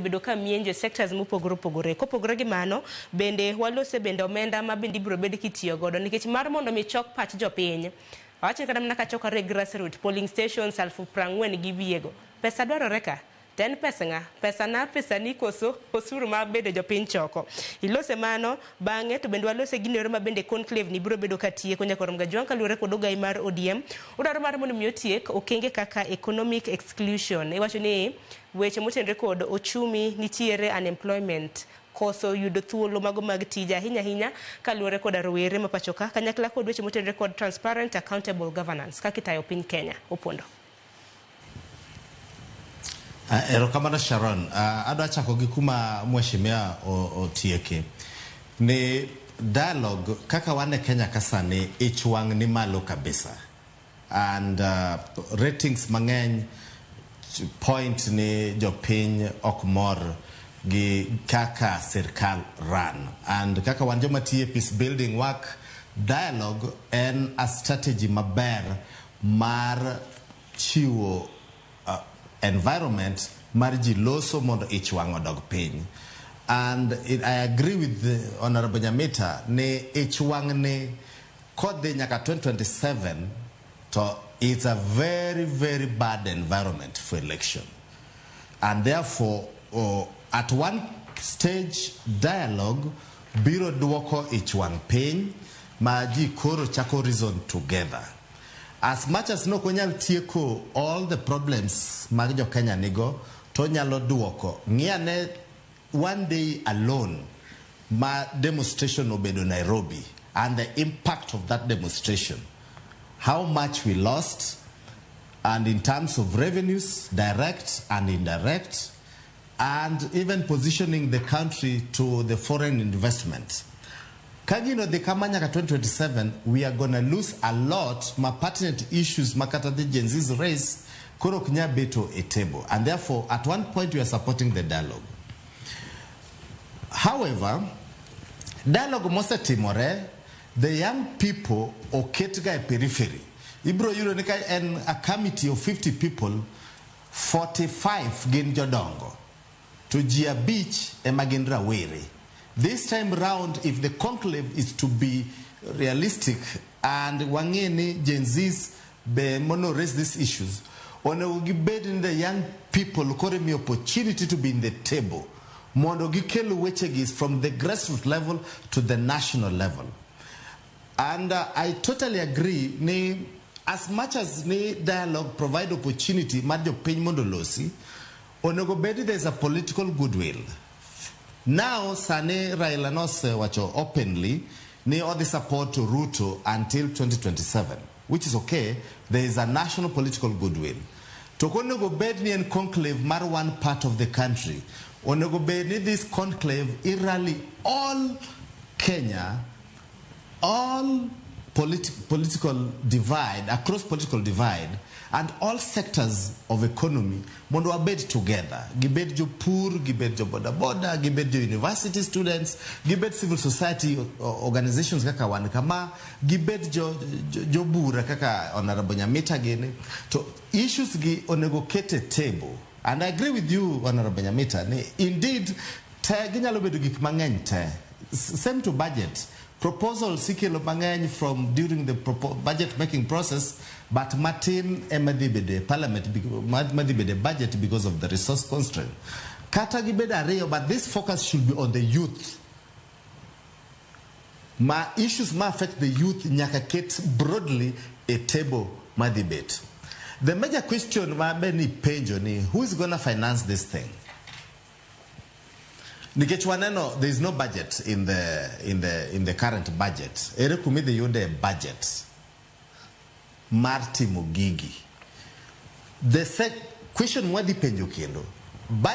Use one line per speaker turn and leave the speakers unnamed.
bedo ka mienjo sectors mopogore opogore. Kopogore gi mano, bende walose bende omenda ma bende ibiro bed kitiyo godo nikech mar mondo mi chok pach jopiny. Wacho kata mana ka chokore grassroots polling stations 40,000 gi wiego. Pesa dwarore ka. Ten pesa nga, pesa na pesa ni koso osuru ma bende jopiny choko. Ilose mano bang'e to bende walose ginero ma bende conclave ni biro bedo katie konya korom ga jwanka luore kod ogai mar ODM. Udaro mar mondo mi otiek okenge kaka economic exclusion. Iwacho ni weche motenre kod ochumi nitiere unemployment koso yudo thuolo mago mag tija hinya kaluore kod rawere ma pachoka kanyakla kod weche motenre kod transparent accountable governance kakitayo piny Kenya. Opondo.
Erokamano Sharon, adwa chako gi kuma mheshimiwa otieke. Ni dialogue kaka wane Kenya kasani ichwang ni malo kabisa. And ratings mang'eny point ni jopiny okmor gi kaka sirkal run. And kaka wan joma tiye peace building work, dialogue en a strategy maber mar chiwo environment marji loso mondo ichwang odog piny. And I agree with the Honorable Nyamita ni ichwang ni kodhi nyaka 2027 to it's a very bad environment for election. And therefore at one stage dialogue biro duoko ichwang piny ma ji koro chako reason together. As much as no konyal tieko all the problems mag jo Kenya nigo, to nyalo duoko. Ng'iane one day alone, ma demonstration obedo Nairobi, and the impact of that demonstration. How much we lost, and in terms of revenues, direct and indirect, and even positioning the country to the foreign investment. Kagino the Kamanyaka 2027, we are going to lose a lot ma pertinent issues makata the Gen Z's race koro knya beto a table. And therefore, at one point we are supporting the dialogue. However, dialogue mose timore, the young people oketga periphery. Ibro Yuronika and a committee of 50 people, 45 gin jodongo. To Jia Beach e magin rawere. This time round, if the conclave is to be realistic and wangeni Gen Z's be mono raise these issues, one give in the young people kore me opportunity to be in the table. Mondo gikelu wechegis from the grassroots level to the national level. And I totally agree, ni as much as ni dialogue provide opportunity, madjo piny mondo losi, onogobedi there's a political goodwill. Now, Sane Raila Nose wacho openly ni all the support to Ruto until 2027, which is okay. There is a national political goodwill. Tokonego bedni and conclave mar one part of the country. Onego bedni this conclave irali all Kenya, all political divide, across political divide, and all sectors of economy, mondo abed together. Gibed jo poor, gibed jo boda, gibed jo university students, gibed civil society organizations kaka wan kama, gibed jo bura kaka Honorable Nyamita gini. So issues gi onego kete table. And I agree with you, Honorable Nyamita. Indeed, ginyalo bedo gik mang'eny te. Same to budget. Proposal sikelo mang'eny from during the budget making process, but Martin emadibede parliament madibede budget because of the resource constraint. Kata gibede areyo, but this focus should be on the youth. Ma issues ma affect the youth nyaka broadly a table ma debate. The major question ma beni penjo ni who is going to finance this thing? Nikechwaneno, there is no budget in the current budget. Ere kumide yode budget. Marti Mugigi. The question wadi penjo kendo.